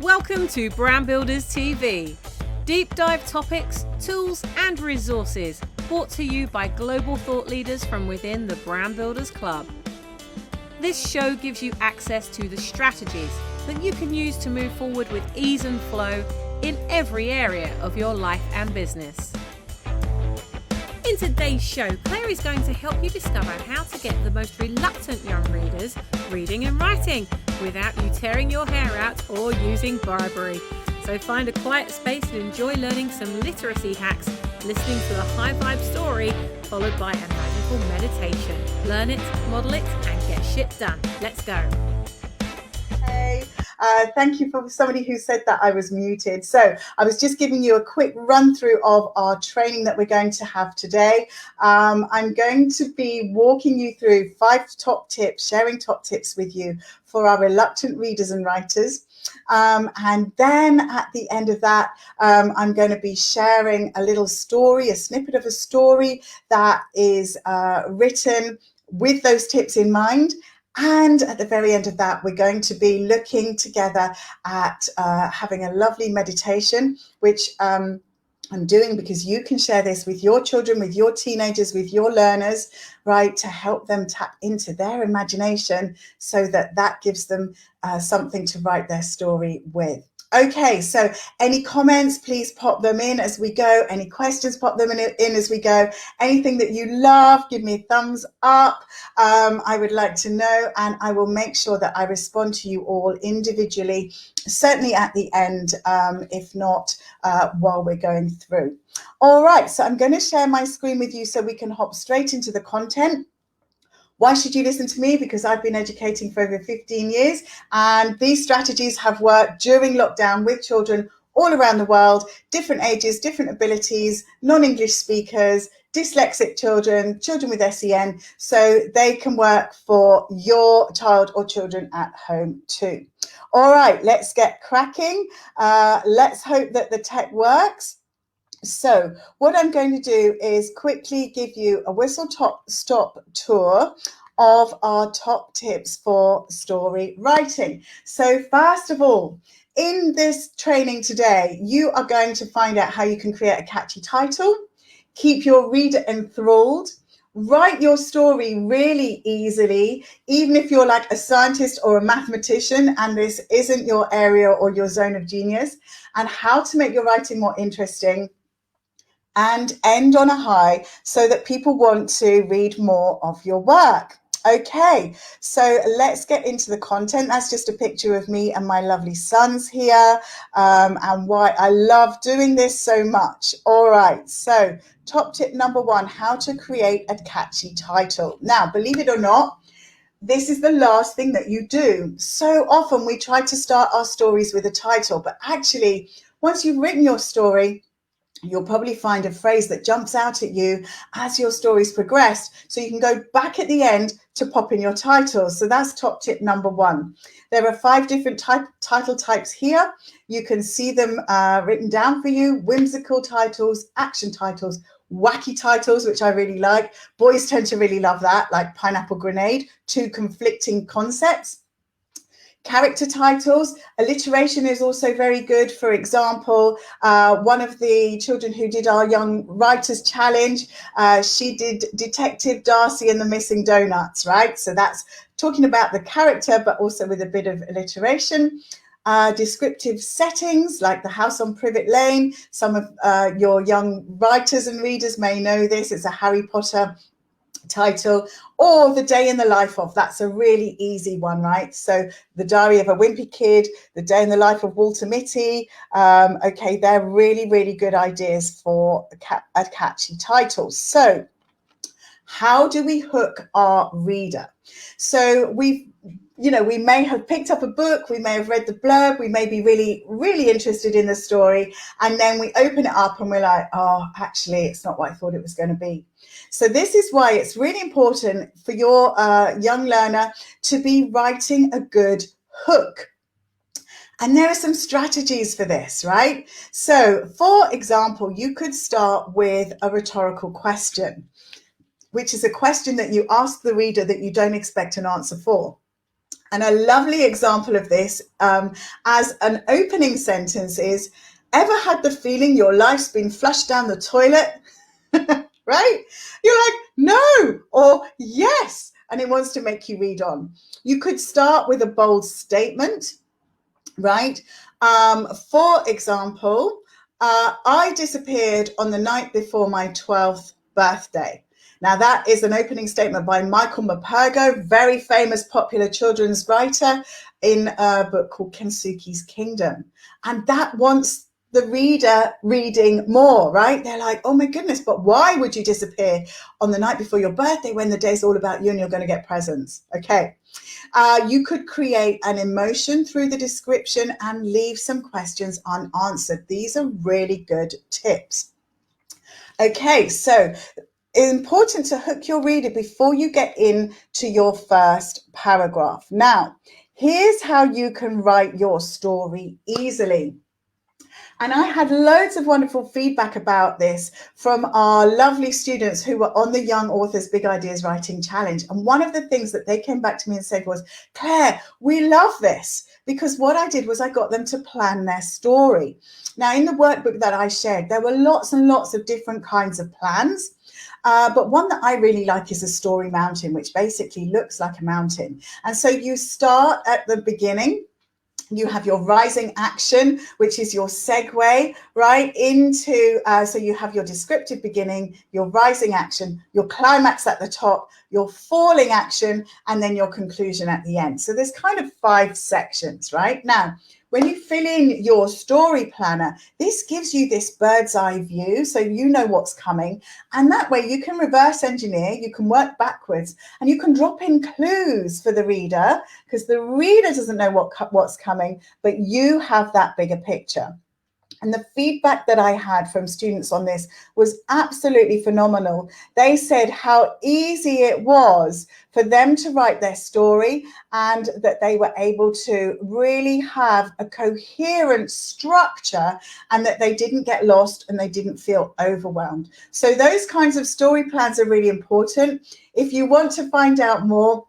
Welcome to Brand Builders TV. Deep dive topics, tools and resources brought to you by global thought leaders from within the Brand Builders Club. This show gives you access to the strategies that you can use to move forward with ease and flow in every area of your life and business. In today's show, Clare is going to help you discover how to get the most reluctant young readers reading and writing without you tearing your hair out or using bribery. So find a quiet space and enjoy learning some literacy hacks, listening to a high vibe story followed by a magical meditation. Learn it, model it and get shit done. Let's go. Hey, thank you for somebody who said that I was muted. So I was just giving you a quick run through of our training that we're going to have today. I'm going to be walking you through 5 top tips, sharing top tips with you for our reluctant readers and writers. And then at the end of that, I'm going to be sharing a little story, a snippet of a story that is written with those tips in mind. And at the very end of that, we're going to be looking together at having a lovely meditation, which I'm doing because you can share this with your children, with your teenagers, with your learners, right, to help them tap into their imagination so that that gives them something to write their story with. Okay, so any comments, please pop them in as we go. Any questions, pop them in as we go. Anything that you love, give me a thumbs up. I would like to know, and I will make sure that I respond to you all individually, certainly at the end, if not while we're going through. All right, so I'm going to share my screen with you so we can hop straight into the content. Why should you listen to me? Because I've been educating for over 15 years and these strategies have worked during lockdown with children all around the world, different ages, different abilities, non-English speakers, dyslexic children, children with SEN, so they can work for your child or children at home too. All right, let's get cracking. Let's hope that the tech works. So what I'm going to do is quickly give you a whistle-stop tour of our top tips for story writing. So first of all, in this training today, you are going to find out how you can create a catchy title, keep your reader enthralled, write your story really easily, even if you're like a scientist or a mathematician and this isn't your area or your zone of genius, and how to make your writing more interesting and end on a high so that people want to read more of your work. Okay, so let's get into the content. That's just a picture of me and my lovely sons here, and why I love doing this so much. All right, so top tip number 1, how to create a catchy title. Now, believe it or not, this is the last thing that you do. So often we try to start our stories with a title, but actually, once you've written your story, you'll probably find a phrase that jumps out at you as your stories progress. So you can go back at the end to pop in your title. So that's top tip number 1. There are 5 different title types here. You can see them written down for you. Whimsical titles, action titles, wacky titles, which I really like. Boys tend to really love that, like Pineapple Grenade, 2 conflicting concepts. Character titles, alliteration is also very good. For example, one of the children who did our Young Writers Challenge, she did Detective Darcy and the Missing Donuts, right? So that's talking about the character, but also with a bit of alliteration. Descriptive settings like the house on Privet Lane. Some of your young writers and readers may know this. It's a Harry Potter title, or the day in the life of. That's a really easy one, right? So the diary of a wimpy kid, the day in the life of Walter Mitty. Okay, they're really, really good ideas for a catchy title. So how do we hook our reader? So we may have picked up a book, we may have read the blurb, we may be really, really interested in the story, and then we open it up and we're like, oh, actually, it's not what I thought it was going to be. So this is why it's really important for your young learner to be writing a good hook. And there are some strategies for this, right? So, for example, you could start with a rhetorical question, which is a question that you ask the reader that you don't expect an answer for. And a lovely example of this as an opening sentence is, ever had the feeling your life's been flushed down the toilet? Right? You're like, no, or yes, and it wants to make you read on. You could start with a bold statement, right? For example, I disappeared on the night before my 12th birthday. Now, that is an opening statement by Michael Morpurgo, very famous popular children's writer, in a book called Kensuke's Kingdom. And that wants the reader reading more, right? They're like, oh my goodness, but why would you disappear on the night before your birthday when the day's all about you and you're going to get presents? Okay. You could create an emotion through the description and leave some questions unanswered. These are really good tips. Okay, so it's important to hook your reader before you get into your first paragraph. Now, here's how you can write your story easily. And I had loads of wonderful feedback about this from our lovely students who were on the Young Authors Big Ideas Writing Challenge. And one of the things that they came back to me and said was, Claire, we love this, because what I did was I got them to plan their story. Now, in the workbook that I shared, there were lots and lots of different kinds of plans. But one that I really like is a story mountain, which basically looks like a mountain. And so you start at the beginning. You have your rising action, which is your segue, right, into, so you have your descriptive beginning, your rising action, your climax at the top, your falling action, and then your conclusion at the end. So there's kind of 5 sections, right? Now, when you fill in your story planner, this gives you this bird's eye view, so you know what's coming. And that way you can reverse engineer, you can work backwards, and you can drop in clues for the reader, because the reader doesn't know what's coming, but you have that bigger picture. And the feedback that I had from students on this was absolutely phenomenal. They said how easy it was for them to write their story, and that they were able to really have a coherent structure, and that they didn't get lost and they didn't feel overwhelmed. So those kinds of story plans are really important. If you want to find out more,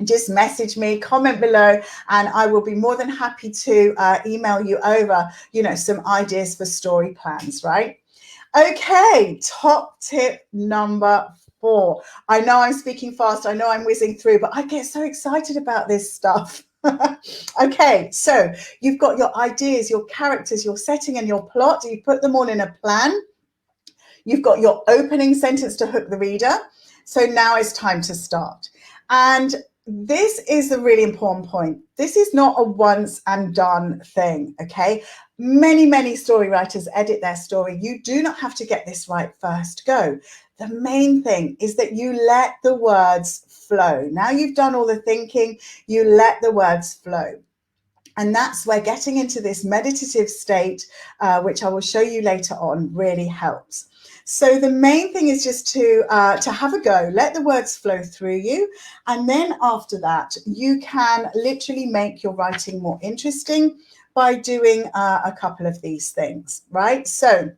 just message me, comment below, and I will be more than happy to email you over, some ideas for story plans, right? Okay, top tip number 4. I know I'm speaking fast, I know I'm whizzing through, but I get so excited about this stuff. Okay, so you've got your ideas, your characters, your setting, and your plot. You put them all in a plan. You've got your opening sentence to hook the reader. So now it's time to start. And this is a really important point. This is not a once and done thing, okay? Many story writers edit their story. You do not have to get this right first go. The main thing is that you let the words flow. Now you've done all the thinking, you let the words flow. And that's where getting into this meditative state, which I will show you later on, really helps. So the main thing is just to have a go, let the words flow through you. And then after that, you can literally make your writing more interesting by doing a couple of these things, right? So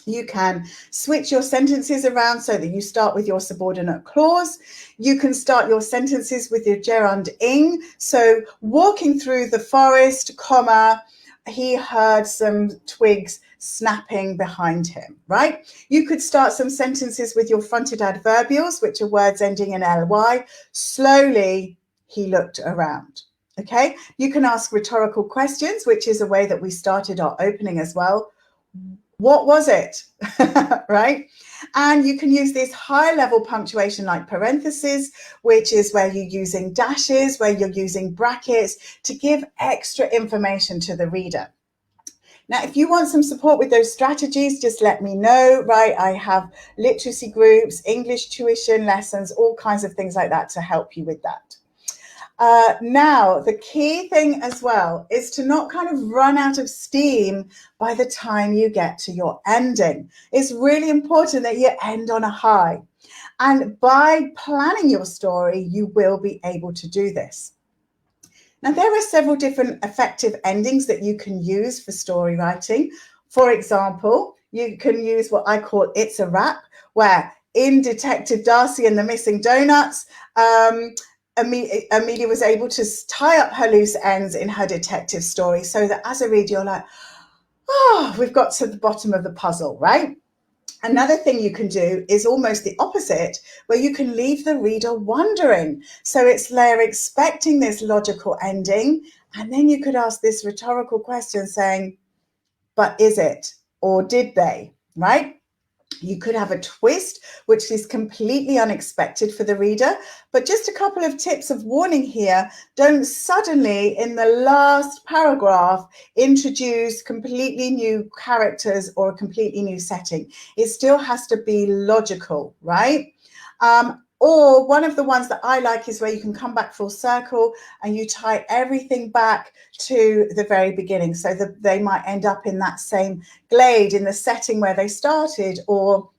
you can switch your sentences around so that you start with your subordinate clause. You can start your sentences with your gerund ing. So walking through the forest, comma, he heard some twigs snapping behind him, right? You could start some sentences with your fronted adverbials, which are words ending in ly. Slowly, he looked around. Okay, you can ask rhetorical questions, which is a way that we started our opening as well. What was it? Right? And you can use this high level punctuation like parentheses, which is where you're using dashes, where you're using brackets to give extra information to the reader. Now, if you want some support with those strategies, just let me know, right? I have literacy groups, English tuition lessons, all kinds of things like that to help you with that. Now, the key thing as well is to not kind of run out of steam by the time you get to your ending. It's really important that you end on a high. And by planning your story, you will be able to do this. Now, there are several different effective endings that you can use for story writing. For example, you can use what I call It's a Wrap, where in Detective Darcy and the Missing Donuts, Amelia was able to tie up her loose ends in her detective story so that as a reader, you're like, oh, we've got to the bottom of the puzzle, right? Another thing you can do is almost the opposite, where you can leave the reader wondering. So it's they're expecting this logical ending, and then you could ask this rhetorical question saying, but is it? Or did they? Right? You could have a twist, which is completely unexpected for the reader. But just a couple of tips of warning here. Don't suddenly, in the last paragraph, introduce completely new characters or a completely new setting. It still has to be logical, right? Or one of the ones that I like is where you can come back full circle and you tie everything back to the very beginning. So that they might end up in that same glade in the setting where they started, or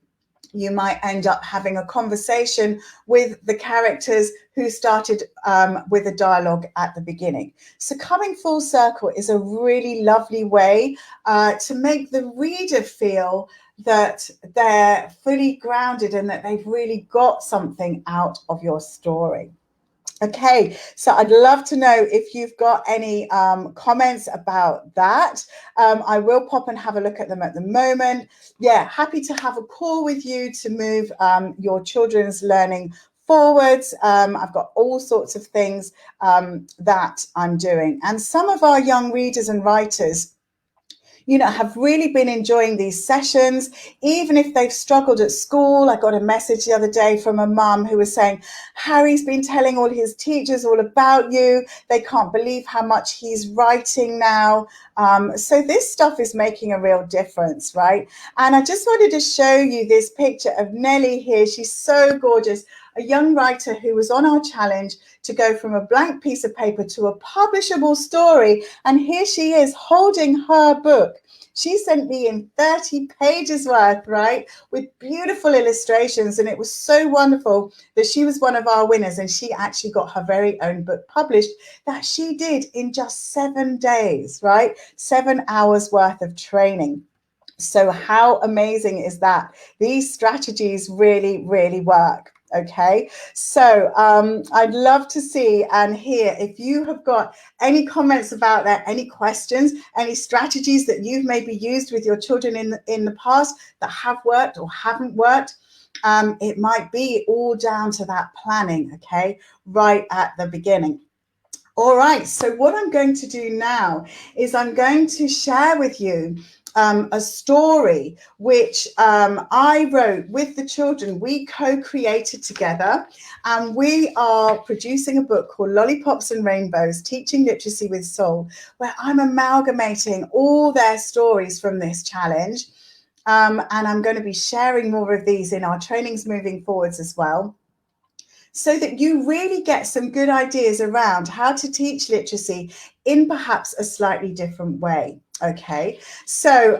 you might end up having a conversation with the characters who started with a dialogue at the beginning. So coming full circle is a really lovely way to make the reader feel that they're fully grounded and that they've really got something out of your story. Okay, so I'd love to know if you've got any comments about that. I will pop and have a look at them at the moment. Yeah, happy to have a call with you to move your children's learning forwards. I've got all sorts of things that I'm doing. And some of our young readers and writers, you know, have really been enjoying these sessions, even if they've struggled at school. I got a message the other day from a mum who was saying, Harry's been telling all his teachers all about you. They can't believe how much he's writing now. So this stuff is making a real difference, right? And I just wanted to show you this picture of Nellie here. She's so gorgeous. A young writer who was on our challenge to go from a blank piece of paper to a publishable story. And here she is holding her book. She sent me in 30 pages worth, right, with beautiful illustrations. And it was so wonderful that she was one of our winners. And she actually got her very own book published that she did in just 7 days, right? 7 hours worth of training. So how amazing is that? These strategies really, really work. Okay, so I'd love to see and hear if you have got any comments about that, any questions, any strategies that you've maybe used with your children in the past that have worked or haven't worked. It might be all down to that planning, okay, right at the beginning. All right, so what I'm going to do now is I'm going to share with you a story which I wrote with the children. We co-created together, and we are producing a book called Lollipops and Rainbows, Teaching Literacy with Soul, where I'm amalgamating all their stories from this challenge. And I'm going to be sharing more of these in our trainings moving forwards as well, so that you really get some good ideas around how to teach literacy in perhaps a slightly different way. Okay, so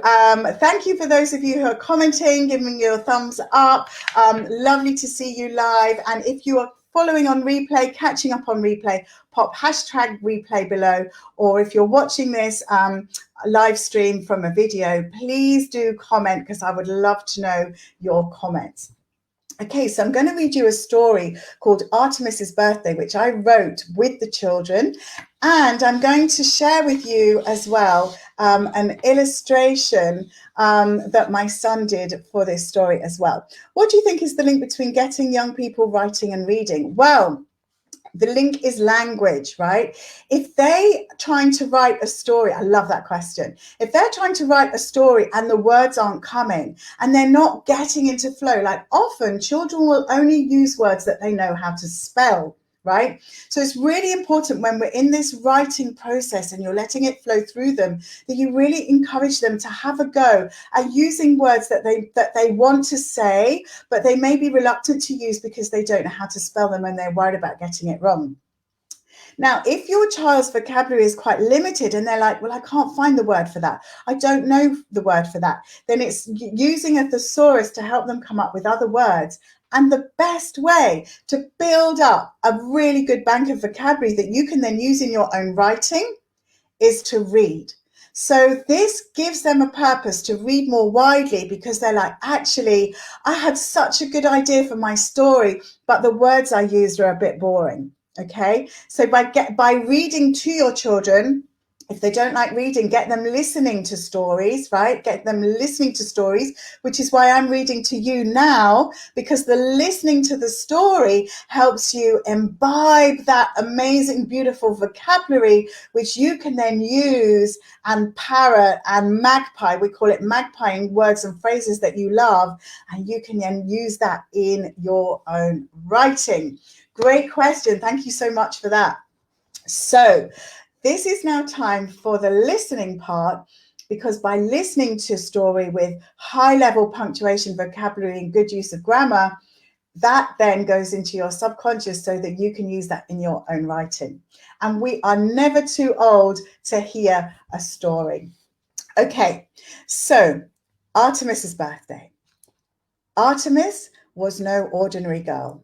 thank you for those of you who are commenting, giving me your thumbs up. Lovely to see you live. And if you are following on replay, catching up on replay, pop hashtag replay below. Or if you're watching this live stream from a video, please do comment, because I would love to know your comments. Okay, so I'm going to read you a story called Artemis's Birthday, which I wrote with the children. And I'm going to share with you as well an illustration that my son did for this story as well. What do you think is the link between getting young people writing and reading? Well, the link is language, right? If they trying to write a story, I love that question. If they're trying to write a story and the words aren't coming and they're not getting into flow, like often children will only use words that they know how to spell, right? So it's really important when we're in this writing process and you're letting it flow through them, that you really encourage them to have a go at using words that they want to say, but they may be reluctant to use because they don't know how to spell them and they're worried about getting it wrong. Now, if your child's vocabulary is quite limited and they're like, well, I can't find the word for that, I don't know the word for that, then it's using a thesaurus to help them come up with other words. And the best way to build up a really good bank of vocabulary that you can then use in your own writing is to read. So this gives them a purpose to read more widely, because they're like, actually, I had such a good idea for my story, but the words I used are a bit boring. Okay, so by reading to your children, if they don't like reading, get them listening to stories, right? Get them listening to stories, which is why I'm reading to you now, because the listening to the story helps you imbibe that amazing, beautiful vocabulary, which you can then use and parrot and magpie. We call it magpieing words and phrases that you love, and you can then use that in your own writing. Great question. Thank you so much for that. So this is now time for the listening part, because by listening to a story with high level punctuation, vocabulary, and good use of grammar, that then goes into your subconscious so that you can use that in your own writing. And we are never too old to hear a story. Okay, so Artemis's birthday. Artemis was no ordinary girl,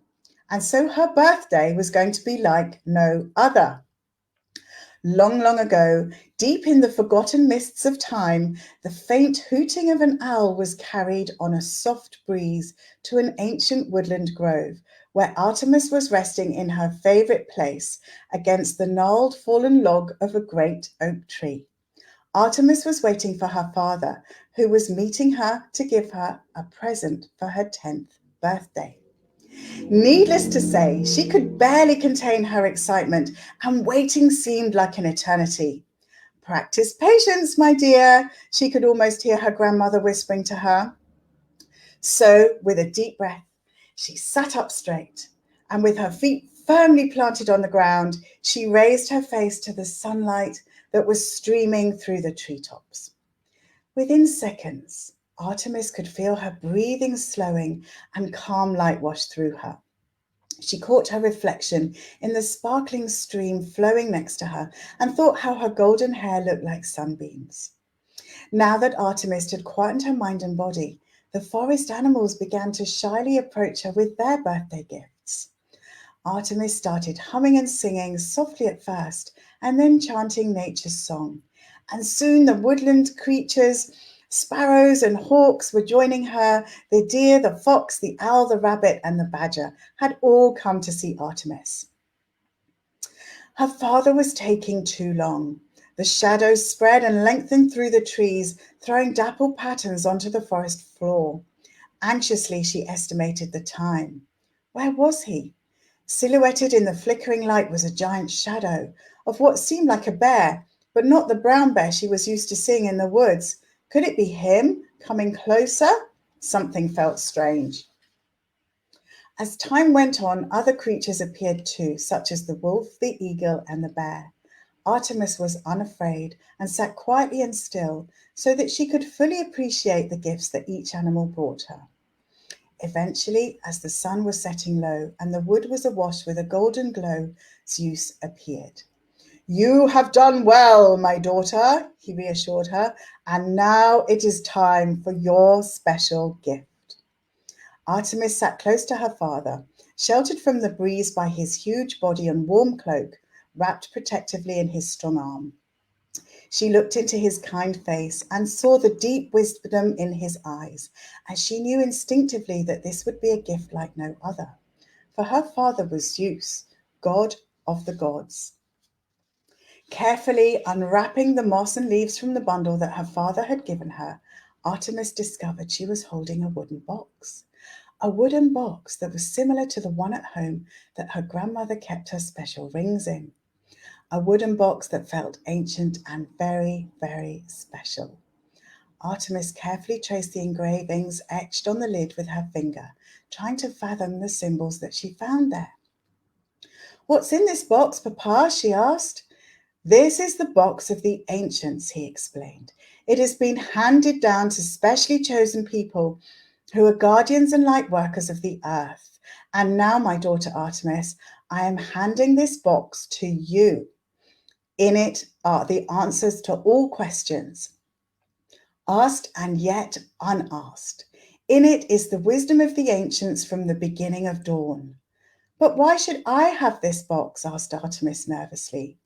and so her birthday was going to be like no other. Long, long ago, deep in the forgotten mists of time, the faint hooting of an owl was carried on a soft breeze to an ancient woodland grove, where Artemis was resting in her favourite place against the gnarled fallen log of a great oak tree. Artemis was waiting for her father, who was meeting her to give her a present for her 10th birthday. Needless to say, she could barely contain her excitement, and waiting seemed like an eternity. Practice patience, my dear, she could almost hear her grandmother whispering to her. So, with a deep breath, she sat up straight, and with her feet firmly planted on the ground, she raised her face to the sunlight that was streaming through the treetops. Within seconds, Artemis could feel her breathing slowing and calm light wash through her. She caught her reflection in the sparkling stream flowing next to her and thought how her golden hair looked like sunbeams. Now that Artemis had quietened her mind and body, the forest animals began to shyly approach her with their birthday gifts. Artemis started humming and singing softly at first, and then chanting nature's song. And soon the woodland creatures, sparrows and hawks, were joining her. The deer, the fox, the owl, the rabbit, and the badger had all come to see Artemis. Her father was taking too long. The shadows spread and lengthened through the trees, throwing dappled patterns onto the forest floor. Anxiously, she estimated the time. Where was he? Silhouetted in the flickering light was a giant shadow of what seemed like a bear, but not the brown bear she was used to seeing in the woods. Could it be him coming closer? Something felt strange. As time went on, other creatures appeared too, such as the wolf, the eagle, and the bear. Artemis was unafraid and sat quietly and still so that she could fully appreciate the gifts that each animal brought her. Eventually, as the sun was setting low and the wood was awash with a golden glow, Zeus appeared. "You have done well, my daughter," he reassured her, "and now it is time for your special gift." Artemis sat close to her father, sheltered from the breeze by his huge body and warm cloak, wrapped protectively in his strong arm. She looked into his kind face and saw the deep wisdom in his eyes, and she knew instinctively that this would be a gift like no other. For her father was Zeus, god of the gods. Carefully unwrapping the moss and leaves from the bundle that her father had given her, Artemis discovered she was holding a wooden box. A wooden box that was similar to the one at home that her grandmother kept her special rings in. A wooden box that felt ancient and very, very special. Artemis carefully traced the engravings etched on the lid with her finger, trying to fathom the symbols that she found there. "What's in this box, Papa?" she asked. "This is the box of the ancients," he explained. "It has been handed down to specially chosen people who are guardians and light workers of the earth. And now, my daughter Artemis, I am handing this box to you. In it are the answers to all questions, asked and yet unasked. In it is the wisdom of the ancients from the beginning of dawn." "But why should I have this box?" asked Artemis nervously.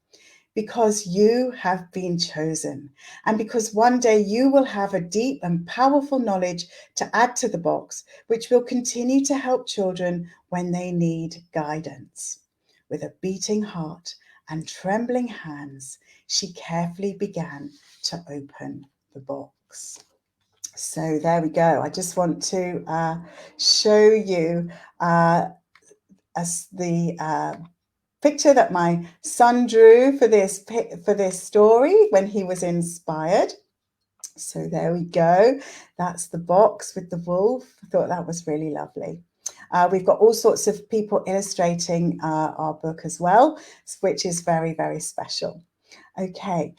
"Because you have been chosen, and because one day you will have a deep and powerful knowledge to add to the box, which will continue to help children when they need guidance." With a beating heart and trembling hands, she carefully began to open the box. So there we go. I just want to show you the picture that my son drew for this story when he was inspired. So there we go. That's the box with the wolf. I thought that was really lovely. We've got all sorts of people illustrating our book as well, which is very, very special. Okay.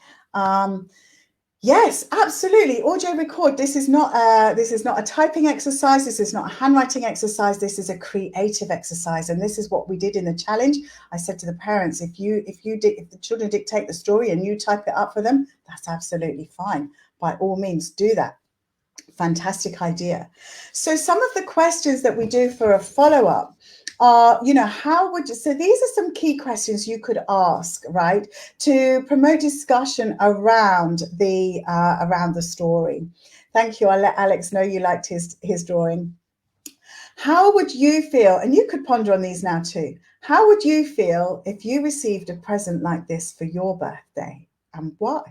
Yes, absolutely. Audio record. This is not a typing exercise. This is not a handwriting exercise. This is a creative exercise, and this is what we did in the challenge. I said to the parents, if the children dictate the story and you type it up for them, that's absolutely fine. By all means, do that. Fantastic idea. So some of the questions that we do for a follow-up are, so these are some key questions you could ask, right, to promote discussion around the story. Thank you. I'll let Alex know you liked his drawing. How would you feel, and you could ponder on these now too, how would you feel if you received a present like this for your birthday, and why?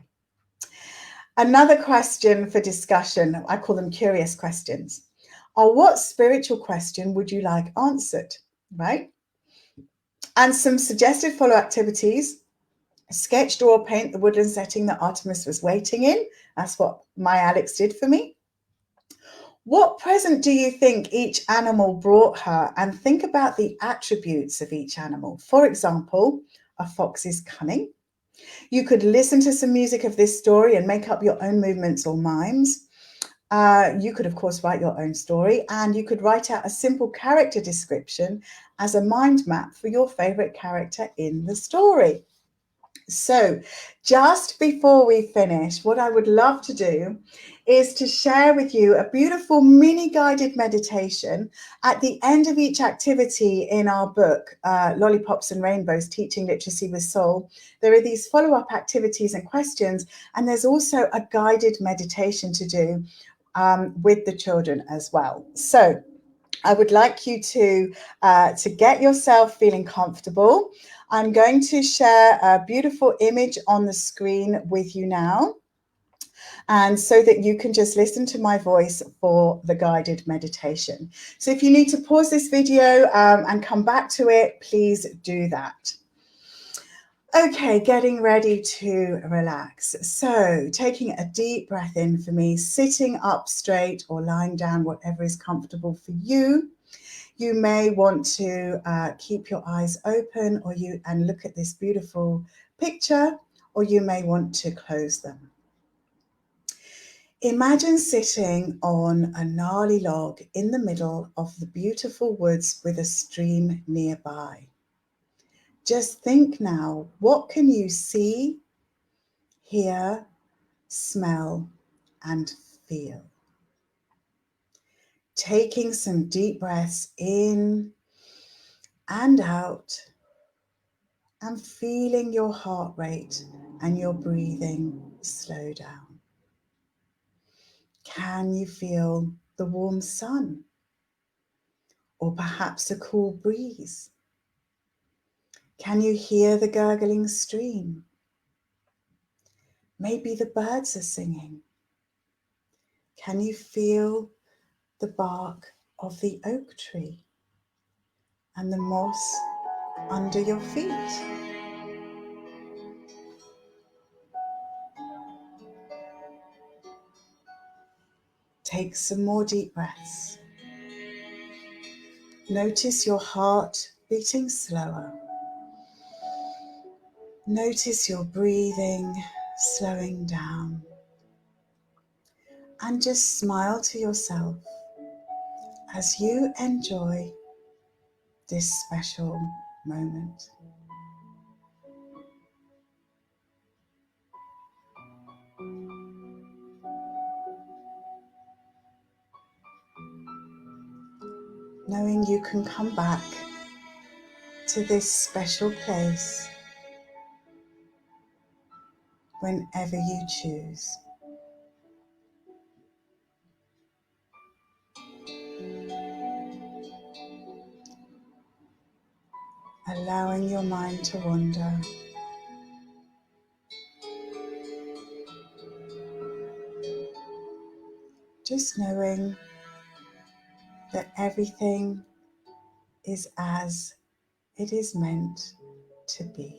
Another question for discussion, I call them curious questions, are what spiritual question would you like answered, right? And some suggested follow activities: sketch, draw, or paint the woodland setting that Artemis was waiting in. That's what my Alex did for me. What present do you think each animal brought her? And think about the attributes of each animal. For example, a fox is cunning. You could listen to some music of this story and make up your own movements or mimes. You could, of course, write your own story, and you could write out a simple character description as a mind map for your favorite character in the story. So just before we finish, what I would love to do is to share with you a beautiful mini guided meditation at the end of each activity in our book, Lollipops and Rainbows, Teaching Literacy with Soul. There are these follow-up activities and questions, and there's also a guided meditation to do with the children as well. So I would like you to get yourself feeling comfortable. I'm going to share a beautiful image on the screen with you now, and so that you can just listen to my voice for the guided meditation. So if you need to pause this video and come back to it, please do that. Okay, getting ready to relax. So taking a deep breath in for me, sitting up straight or lying down, whatever is comfortable for you. You may want to keep your eyes open and look at this beautiful picture, or you may want to close them. Imagine sitting on a gnarly log in the middle of the beautiful woods with a stream nearby. Just think now, what can you see, hear, smell, and feel? Taking some deep breaths in and out, and feeling your heart rate and your breathing slow down. Can you feel the warm sun? Or perhaps a cool breeze? Can you hear the gurgling stream? Maybe the birds are singing. Can you feel the bark of the oak tree and the moss under your feet? Take some more deep breaths. Notice your heart beating slower. Notice your breathing slowing down. And just smile to yourself as you enjoy this special moment. Knowing you can come back to this special place whenever you choose. allowing your mind to wander. Just knowing that everything is as it is meant to be.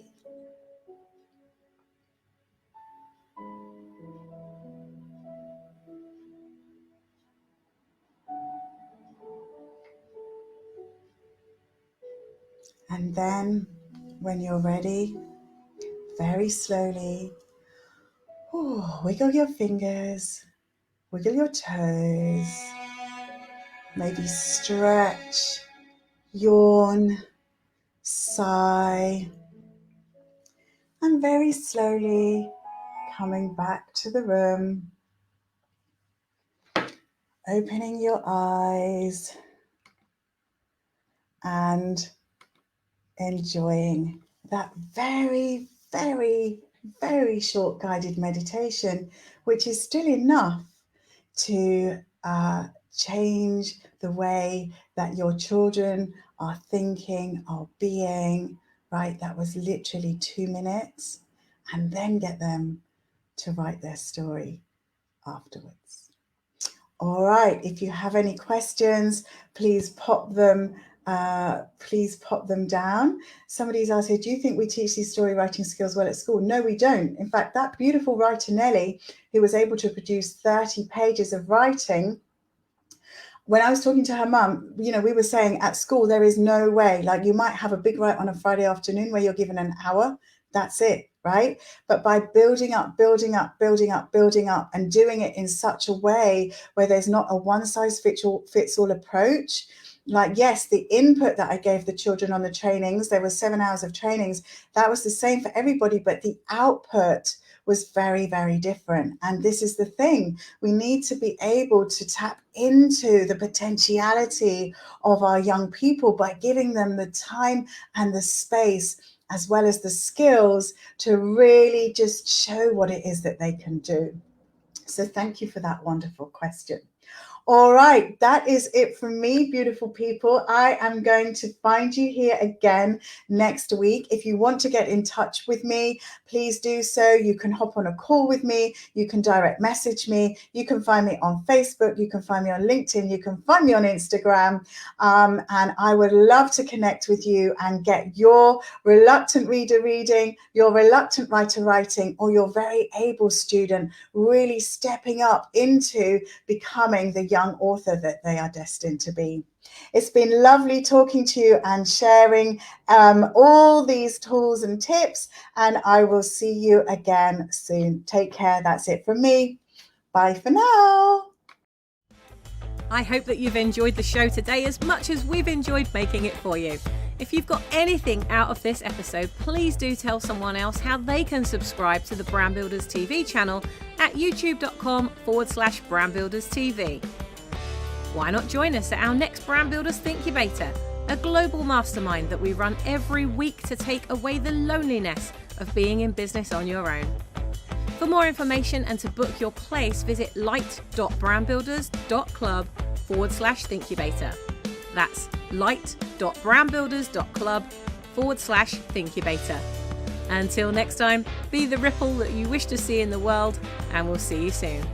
And then, when you're ready, very slowly, wiggle your fingers, wiggle your toes, maybe stretch, yawn, sigh, and very slowly coming back to the room, opening your eyes and enjoying that very, very, very short guided meditation, which is still enough to change the way that your children are thinking, are being, right? That was literally 2 minutes, and then get them to write their story afterwards. All right, if you have any questions, please pop them down. Somebody's asked here, do you think we teach these story writing skills well at school? No, we don't. In fact, that beautiful writer Nellie, who was able to produce 30 pages of writing, when I was talking to her mum, we were saying at school, there is no way, like you might have a big write on a Friday afternoon where you're given an hour, that's it, right? But by building up, and doing it in such a way where there's not a one size fits all approach, like, yes, the input that I gave the children on the trainings, there were 7 hours of trainings, that was the same for everybody, but the output was very, very different. And this is the thing, we need to be able to tap into the potentiality of our young people by giving them the time and the space, as well as the skills, to really just show what it is that they can do. So thank you for that wonderful question. All right, that is it from me, beautiful people. I am going to find you here again next week. If you want to get in touch with me, please do so. You can hop on a call with me. You can direct message me. You can find me on Facebook. You can find me on LinkedIn. You can find me on Instagram. And I would love to connect with you and get your reluctant reader reading, your reluctant writer writing, or your very able student really stepping up into becoming the young author that they are destined to be. It's been lovely talking to you and sharing all these tools and tips, and I will see you again soon. Take care. That's it from me. Bye for now. I hope that you've enjoyed the show today as much as we've enjoyed making it for you. If you've got anything out of this episode, please do tell someone else how they can subscribe to the Brand Builders TV channel at youtube.com/brandbuilderstv. Why not join us at our next Brand Builders Thinkubator, a global mastermind that we run every week to take away the loneliness of being in business on your own. For more information and to book your place, visit light.brandbuilders.club/Thinkubator. That's light.brandbuilders.club/Thinkubator. Until next time, be the ripple that you wish to see in the world, and we'll see you soon.